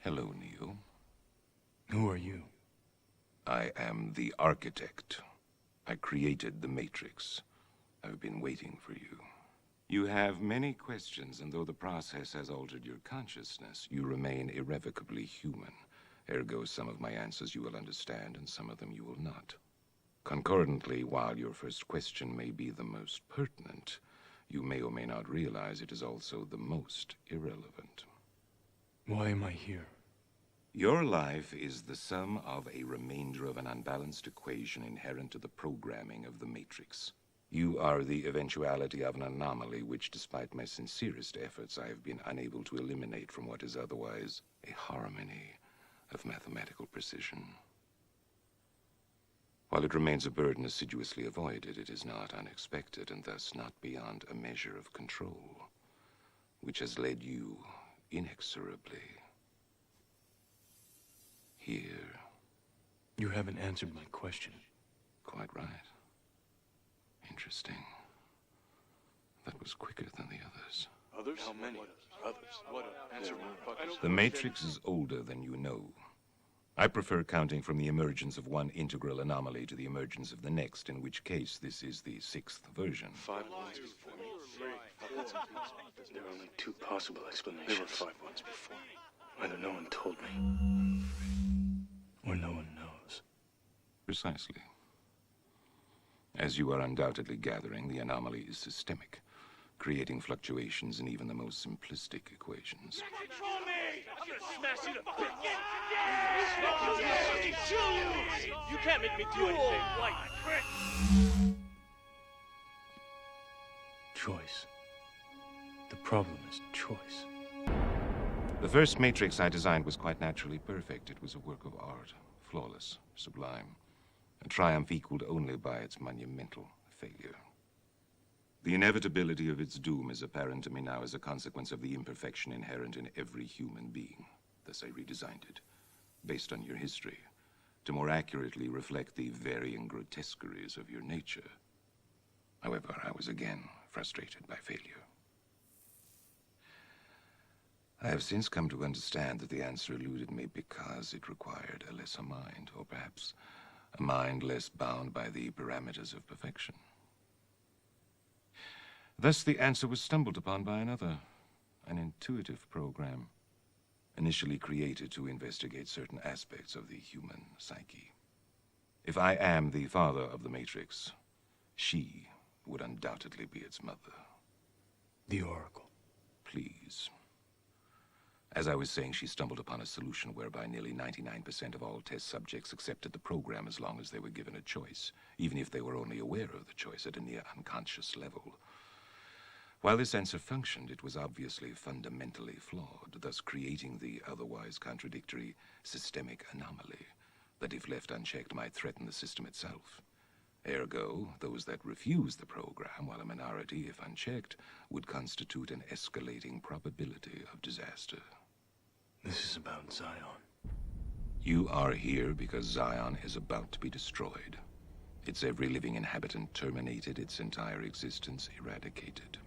Hello, Neo. Who are you? I am the architect. I created the Matrix. I've been waiting for you. You have many questions, and though the process has altered your consciousness, you remain irrevocably human. Ergo, some of my answers you will understand, and some of them you will not. Concordantly, while your first question may be the most pertinent, you may or may not realize it is also the most irrelevant. Why am I here? Your life is the sum of a remainder of an unbalanced equation inherent to the programming of the Matrix. You are the eventuality of an anomaly which, despite my sincerest efforts, I have been unable to eliminate from what is otherwise a harmony of mathematical precision. While it remains a burden assiduously avoided, it is not unexpected and thus not beyond a measure of control, which has led you inexorably here. You haven't answered my question. Quite right. Interesting. That was quicker than the others. Others? How many? Others. What? Answer my question. The Matrix is older than you know. I prefer counting from the emergence of one integral anomaly to the emergence of the next, in which case this is the 6th version. 5 ones before me. There are only 2 possible explanations. There were 5 ones before me. Either no one told me, or no one knows. Precisely. As you are undoubtedly gathering, the anomaly is systemic, creating fluctuations in even the most simplistic equations. Control me! I'm gonna smash you to bits! You can't make me do anything, white prick! Choice. The problem is choice. The first Matrix I designed was quite naturally perfect. It was a work of art, flawless, sublime, a triumph equaled only by its monumental failure. The inevitability of its doom is apparent to me now as a consequence of the imperfection inherent in every human being. Thus I redesigned it, based on your history, to more accurately reflect the varying grotesqueries of your nature. However, I was again frustrated by failure. I have since come to understand that the answer eluded me because it required a lesser mind, or perhaps a mind less bound by the parameters of perfection. Thus, the answer was stumbled upon by another, an intuitive program, initially created to investigate certain aspects of the human psyche. If I am the father of the Matrix, she would undoubtedly be its mother. The Oracle. Please. As I was saying, she stumbled upon a solution whereby nearly 99% of all test subjects accepted the program as long as they were given a choice, even if they were only aware of the choice at a near unconscious level. While this answer functioned, it was obviously fundamentally flawed, thus creating the otherwise contradictory systemic anomaly that, if left unchecked, might threaten the system itself. Ergo, those that refuse the program, while a minority, if unchecked, would constitute an escalating probability of disaster. This is about Zion. You are here because Zion is about to be destroyed. Its every living inhabitant terminated, its entire existence eradicated.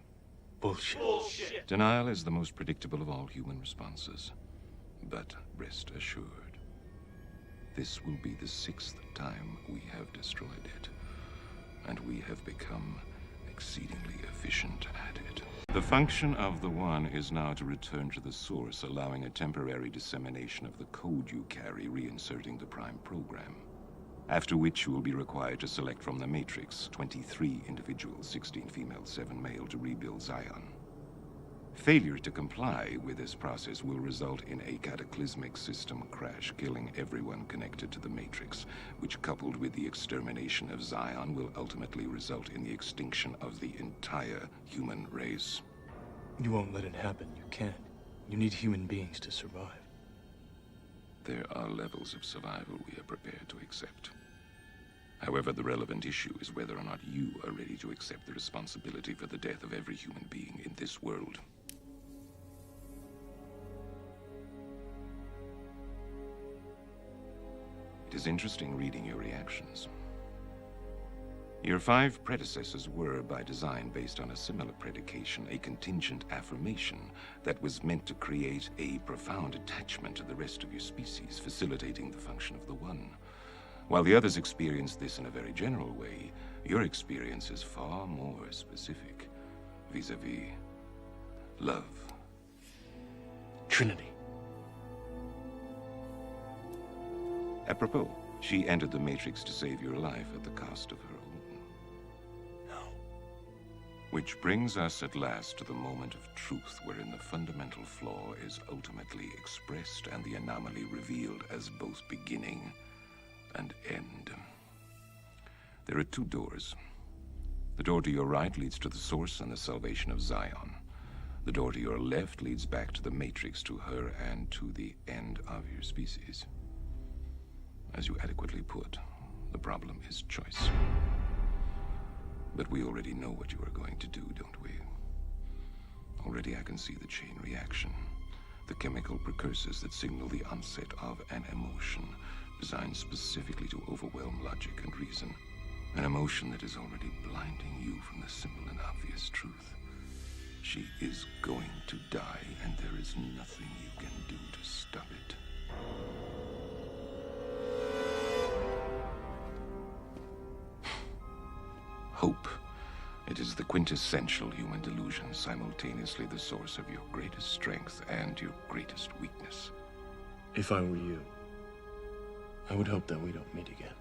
Bullshit. Bullshit! Denial is the most predictable of all human responses. But rest assured, this will be the 6th time we have destroyed it, and we have become exceedingly efficient at it. The function of the One is now to return to the source, allowing a temporary dissemination of the code you carry, reinserting the prime program. After which you will be required to select from the Matrix 23 individuals, 16 female, 7 male, to rebuild Zion. Failure to comply with this process will result in a cataclysmic system crash, killing everyone connected to the Matrix, which, coupled with the extermination of Zion, will ultimately result in the extinction of the entire human race. You won't let it happen. You can't. You need human beings to survive. There are levels of survival we are prepared to accept. However, the relevant issue is whether or not you are ready to accept the responsibility for the death of every human being in this world. It is interesting reading your reactions. Your 5 predecessors were, by design, based on a similar predication, a contingent affirmation that was meant to create a profound attachment to the rest of your species, facilitating the function of the One. While the others experienced this in a very general way, your experience is far more specific, vis-a-vis love. Trinity. Apropos, she entered the Matrix to save your life at the cost of her own. No. Which brings us at last to the moment of truth, wherein the fundamental flaw is ultimately expressed and the anomaly revealed as both beginning and end. There are 2 doors. The door to your right leads to the source and the salvation of Zion. The door to your left leads back to the Matrix, to her, and to the end of your species. As you adequately put, the problem is choice. But we already know what you are going to do, don't we? Already I can see the chain reaction, the chemical precursors that signal the onset of an emotion designed specifically to overwhelm logic and reason. An emotion that is already blinding you from the simple and obvious truth. She is going to die, and there is nothing you can do to stop it. Hope. It is the quintessential human delusion, simultaneously the source of your greatest strength and your greatest weakness. If I were you, I would hope that we don't meet again.